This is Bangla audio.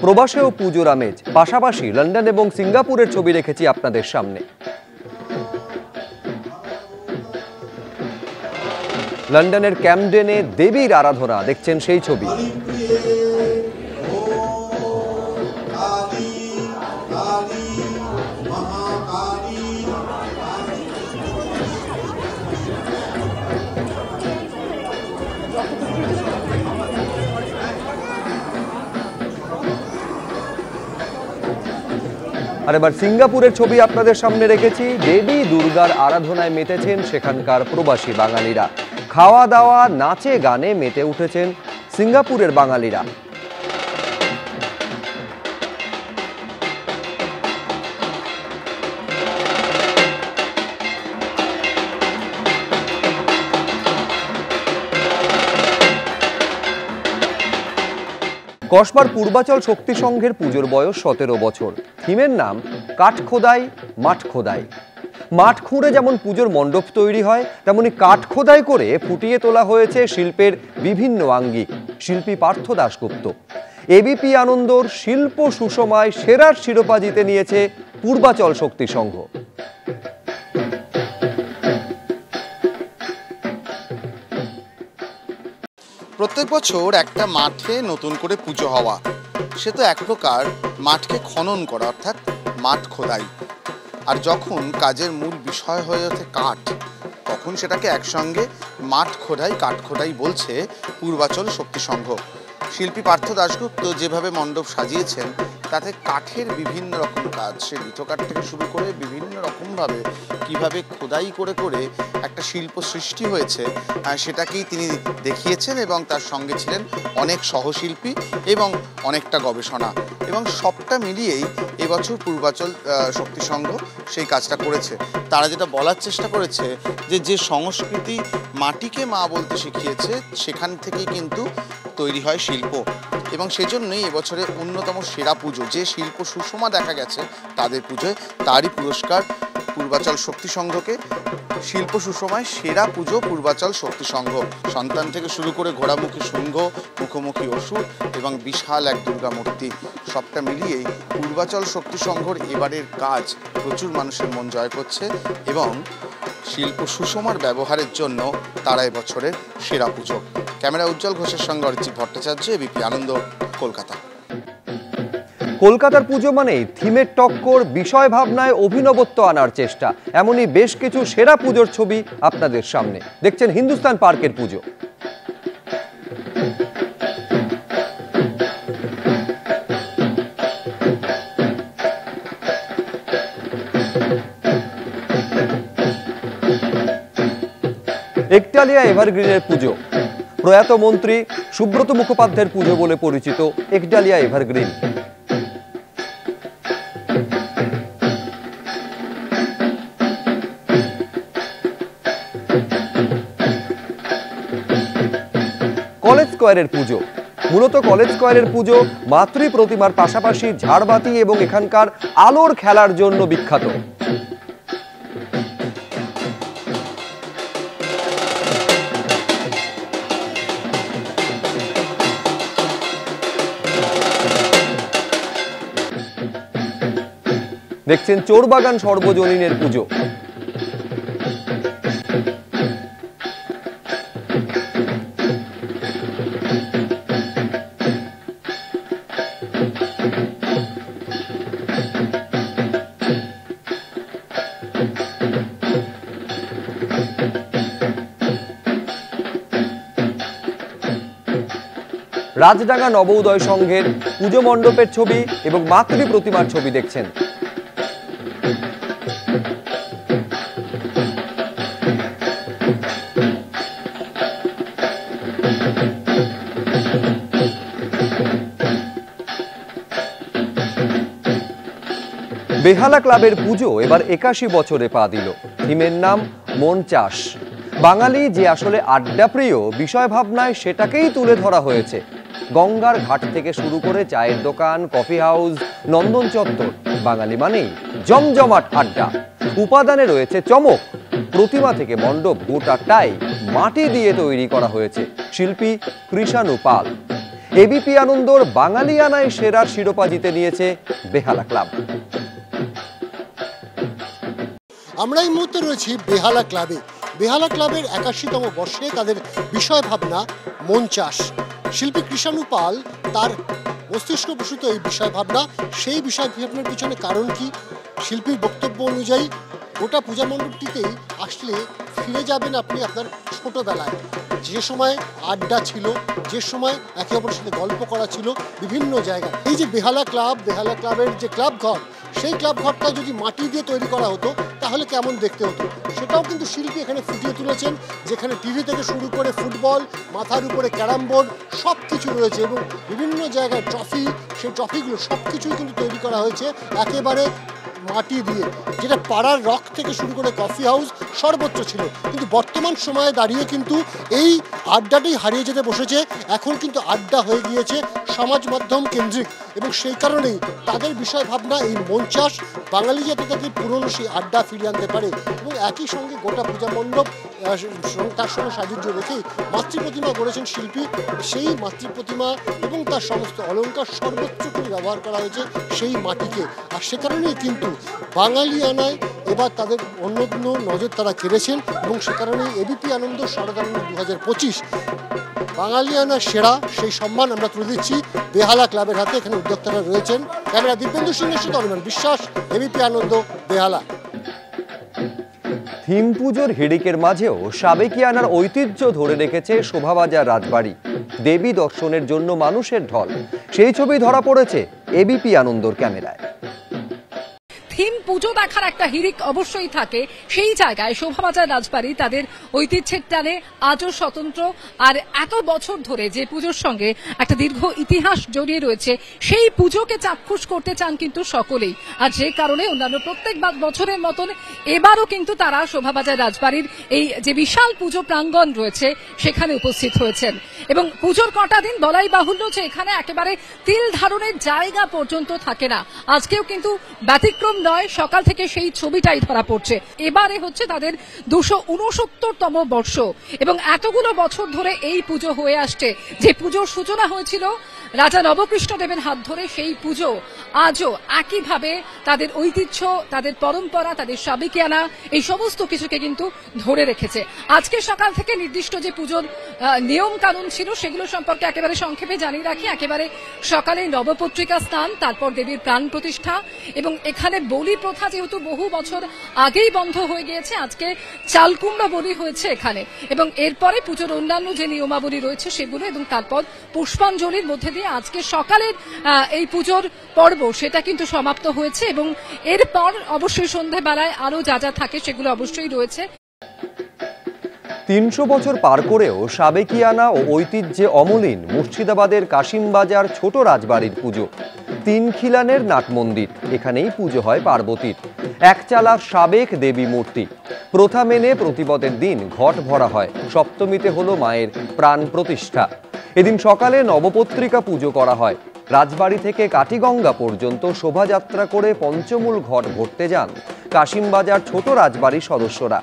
প্রবাসেও পুজোর আমেজ, পাশাপাশি লন্ডন এবং সিঙ্গাপুরের ছবি রেখেছি আপনাদের সামনে। লন্ডনের ক্যামডেনে দেবীর আরাধনা, দেখছেন সেই ছবি। আর এবার সিঙ্গাপুরের ছবি আপনাদের সামনে রেখেছি। দেবী দুর্গার আরাধনায় মেতেছেন সেখানকার প্রবাসী বাঙালিরা। খাওয়া দাওয়া, নাচে গানে মেতে উঠেছেন সিঙ্গাপুরের বাঙালিরা। কসবার পূর্বাচল শক্তি সংঘের পুজোর বয়স 17 বছর। থিমের নাম কাঠ খোদাই মাঠ খোদাই। মাঠ খুঁড়ে যেমন পুজোর মণ্ডপ তৈরি হয়, তেমনি কাঠ খোদাই করে ফুটিয়ে তোলা হয়েছে শিল্পের বিভিন্ন আঙ্গিক। শিল্পী পার্থ দাশগুপ্ত। এবিপি আনন্দর শিল্প সুষমায় সেরার শিরোপা জিতে নিয়েছে পূর্বাচল শক্তি সংঘ। প্রত্যেক বছর একটা মাঠে নতুন করে পুজো হওয়া, সে তো এক প্রকার মাঠকে খনন করা, অর্থাৎ মাঠ খোদাই। আর যখন কাজের মূল বিষয় হয়ে ওঠে কাঠ, তখন সেটাকে একসঙ্গে মাঠ খোদাই কাঠ খোদাই বলছে পূর্বাচল শক্তি সংঘ। শিল্পী পার্থ দাশগুপ্ত যেভাবে মণ্ডপ সাজিয়েছেন, তাতে কাঠের বিভিন্ন রকম কাজ, সে লিথোকাঠ থেকে শুরু করে বিভিন্ন রকমভাবে কিভাবে খোদাই করে করে একটা শিল্প সৃষ্টি হয়েছে, সেটাকেই তিনি দেখিয়েছেন। এবং তার সঙ্গে ছিলেন অনেক সহশিল্পী এবং অনেকটা গবেষণা, এবং সবটা মিলিয়েই এবছর পূর্বাচল শক্তি সংঘ সেই কাজটা করেছে। তারা যেটা বলার চেষ্টা করেছে যে সংস্কৃতি মাটিকে মা বলতে শিখিয়েছে, সেখান থেকেই কিন্তু তৈরি হয় শিল্প। এবং সেজন্যই এবছরে অন্যতম সেরা পুজো, যে শিল্প সুষমা দেখা গেছে তাদের পুজোয়, তারই পুরস্কার পূর্বাচল শক্তি সংঘকে। শিল্প সুষমায় সেরা পুজো পূর্বাচল শক্তি সংঘ। সন্তান থেকে শুরু করে ঘোড়ামুখী শুঙ্গ, মুখোমুখি অসুর এবং বিশাল এক দুর্গা মূর্তি, সবটা মিলিয়েই পূর্বাচল শক্তি সংঘর এবারের কাজ প্রচুর মানুষের মন জয় করছে। এবং শিল্প সুষমার ব্যবহারের জন্য তারা এবছরের সেরা পুজো। ক্যামেরা উজ্জ্বল ঘোষের সঙ্গে অরিজিৎ ভট্টাচার্য, এবিপি আনন্দ, কলকাতা। কলকাতার পুজো মানেই থিমের টক্কর, বিষয় ভাবনায় অভিনবত্ব আনার চেষ্টা। এমনই বেশ কিছু সেরা পুজোর ছবি আপনাদের সামনে। দেখছেন হিন্দুস্তান পার্কের পুজো। একটালিয়া এভারগ্রিনের পুজো। প্রয়াত মন্ত্রী সুব্রত মুখোপাধ্যায়ের পুজো বলে পরিচিত একটালিয়া এভারগ্রিন। কলেজ স্কয়ারের পুজো। মূলত কলেজ স্কয়ারের পুজো মাতৃ প্রতিমার পাশাপাশি ঝাড়বাতি এবং এখানকার আলোর খেলার জন্য বিখ্যাত। দেখছেন চোরবাগান সর্বজনীনের পুজো। রাজডাঙ্গা নবোদয় সংঘের পুজো মণ্ডপের ছবি এবং মাতৃ প্রতিমার ছবি দেখছেন। বেহালা ক্লাবের পুজো এবার 81 বছরে পা দিল। থিমের নাম মন চাষ। বাঙালি যে আসলে আড্ডা প্রিয়, বিষয় ভাবনায় সেটাকেই তুলে ধরা হয়েছে। গঙ্গার ঘাট থেকে শুরু করে চায়ের দোকান, কফি হাউস, নন্দন চত্বর, বাঙালি মানেই জমজমাট আড্ডা। উপাদানে রয়েছে চমক। প্রতিমা থেকে মণ্ডপ গোটাটাই মাটি দিয়ে তৈরি করা হয়েছে। শিল্পী কৃষাণু পাল। এবিপি আনন্দর বাঙালিয়ানায় সেরার শিরোপা জিতে নিয়েছে বেহালা ক্লাব। আমরা এই মুহূর্তে রয়েছি বেহালা ক্লাবে। বেহালা ক্লাবের ৮১তম বর্ষে তাদের বিষয় ভাবনা মন চাষ। শিল্পী কৃষাণু পাল তার মস্তিষ্কপ্রসূত এই বিষয় ভাবনা, সেই বিষয় ভাবনার পিছনে কারণ কি? শিল্পীর বক্তব্য অনুযায়ী গোটা পূজা মণ্ডপটিতেই আসলে ফিরে যাবেন আপনি আপনার ছোটবেলায়, যে সময় আড্ডা ছিল, যে সময় একে অপরের সাথে গল্প করা ছিল বিভিন্ন জায়গায়। এই যে বেহালা ক্লাবের যে ক্লাব ঘর, সেই ক্লাব ঘরটা যদি মাটি দিয়ে তৈরি করা হতো তাহলে কেমন দেখতে হতো সেটাও কিন্তু শিল্পী এখানে ফুটিয়ে তুলেছেন। যেখানে টিভি থেকে শুরু করে ফুটবল, মাথার উপরে ক্যারাম বোর্ড সব কিছু রয়েছে এবং বিভিন্ন জায়গায় ট্রফি, সেই ট্রফিগুলো সব কিছুই কিন্তু তৈরি করা হয়েছে একেবারে মাটি দিয়ে, যেটা পাড়ার রক থেকে শুরু করে কফি হাউস সর্বত্র ছিল। কিন্তু বর্তমান সময়ে দাঁড়িয়ে কিন্তু এই আড্ডাটাই হারিয়ে যেতে বসেছে। এখন কিন্তু আড্ডা হয়ে গিয়েছে সমাজ মাধ্যম কেন্দ্রিক এবং সেই কারণেই তাদের বিষয় ভাবনা এই মন চাষ, বাঙালি যাতে তাদের পুরনো সেই আড্ডা ফিরিয়ে আনতে পারে এবং একই সঙ্গে গোটা পূজা মণ্ডপ তার সঙ্গে সাযুজ্য রেখেই মাতৃপ্রতিমা গড়েছেন শিল্পী। সেই মাতৃপ্রতিমা এবং তার সমস্ত অলঙ্কার সর্বোচ্চ করে ব্যবহার করা হয়েছে সেই মাটিকে। আর সে কারণেই কিন্তু বাঙালিয়ানায় এবার তাদের অন্যান্য নজর তারা কেড়েছেন এবং সে কারণেই এবিপি আনন্দ শারদানন্দ ২০২৫ বাঙালিয়ানা সেরা সেই সম্মান আমরা তুলে দিচ্ছি বেহালা ক্লাবের হাতে। এখানে উদ্যোক্তারা রয়েছেন। ক্যামেরা দিব্যেন্দু সিংহের সাথে অনুমান বিশ্বাস, এবিপি আনন্দ, বেহালা। থিম পুজোর হিড়িকের মাঝেও সাবেকিয়ানার ঐতিহ্য ধরে রেখেছে শোভাবাজার রাজবাড়ি। দেবী দর্শনের জন্য মানুষের ঢল, সেই ছবি ধরা পড়েছে এবিপি আনন্দর ক্যামেরায়। থিম পুজো দেখার একটা হিড়িক অবশ্যই থাকে, সেই জায়গায় শোভাবাজার রাজবাড়ি তাদের ঐতিহ্যের টানে আজও স্বতন্ত্র। আর এত বছর ধরে যে পুজোর সঙ্গে একটা দীর্ঘ ইতিহাস জড়িয়ে রয়েছে, সেই পুজোকে চাক্ষুষ করতে চান কিন্তু সকলেই। আর যে কারণে অন্যান্য প্রত্যেক বছরের মতন এবারও কিন্তু তারা শোভাবাজার রাজবাড়ির এই যে বিশাল পুজো প্রাঙ্গণ রয়েছে সেখানে উপস্থিত হয়েছেন। এবং পুজোর কটা দিন বলাই বাহুল্য যে এখানে একেবারে তিল ধারণের জায়গা পর্যন্ত থাকে না। আজকেও কিন্তু ব্যতিক্রম নয়, সকাল থেকে সেই ছবিটাই ধরা পড়ছে। এবারে হচ্ছে তাদের ২৬৯তম বর্ষ এবং এতগুলো বছর ধরে এই পুজো হয়ে আসছে। যে পুজোর সূচনা হয়েছিল রাজা নবকৃষ্ণদেবের হাত ধরে, সেই পুজো আজও একইভাবে তাদের ঐতিহ্য, তাদের পরম্পরা, তাদের সাবেকিয়ানা এই সমস্ত কিছুকে কিন্তু ধরে রেখেছে। আজকে সকাল থেকে নির্দিষ্ট যে পুজোর নিয়ম কানুন ছিল সেগুলো সম্পর্কে একেবারে সংক্ষেপে জানিয়ে রাখি। একেবারে সকালে নবপত্রিকা স্নান, তারপর দেবীর প্রাণ প্রতিষ্ঠা এবং এখানে বলি প্রথা যেহেতু বহু বছর আগেই বন্ধ হয়ে গিয়েছে, আজকে চালকুমড়া বলি হয়েছে এখানে এবং এরপরে পুজোর অন্যান্য যে নিয়মাবলী রয়েছে সেগুলো এবং তারপর পুষ্পাঞ্জলির মধ্যে দিয়ে আজকে সকালের এই পুজোর পর্ব সেটা কিন্তু সমাপ্ত হয়েছে এবং এরপর অবশ্যই সন্ধ্যাবেলায় আরো যা যা থাকে সেগুলো অবশ্যই রয়েছে। ৩০০ বছর পার করেও সাবেকিয়ানা ও ঐতিহ্যে অমলিন মুর্শিদাবাদের কাশিমবাজার ছোট রাজবাড়ির পুজো। তিনখিলানের নাট মন্দির, এখানেই পুজো হয় পার্বতীর। একচালা সাবেক দেবী মূর্তি। প্রথা মেনে প্রতিপদের দিন ঘট ভরা হয়, সপ্তমীতে হলো মায়ের প্রাণ প্রতিষ্ঠা। এদিন সকালে নবপত্রিকা পুজো করা হয়। রাজবাড়ি থেকে কাটিগঙ্গা পর্যন্ত শোভাযাত্রা করে পঞ্চমূল ঘট ভরতে যান কাশিমবাজার ছোট রাজবাড়ির সদস্যরা।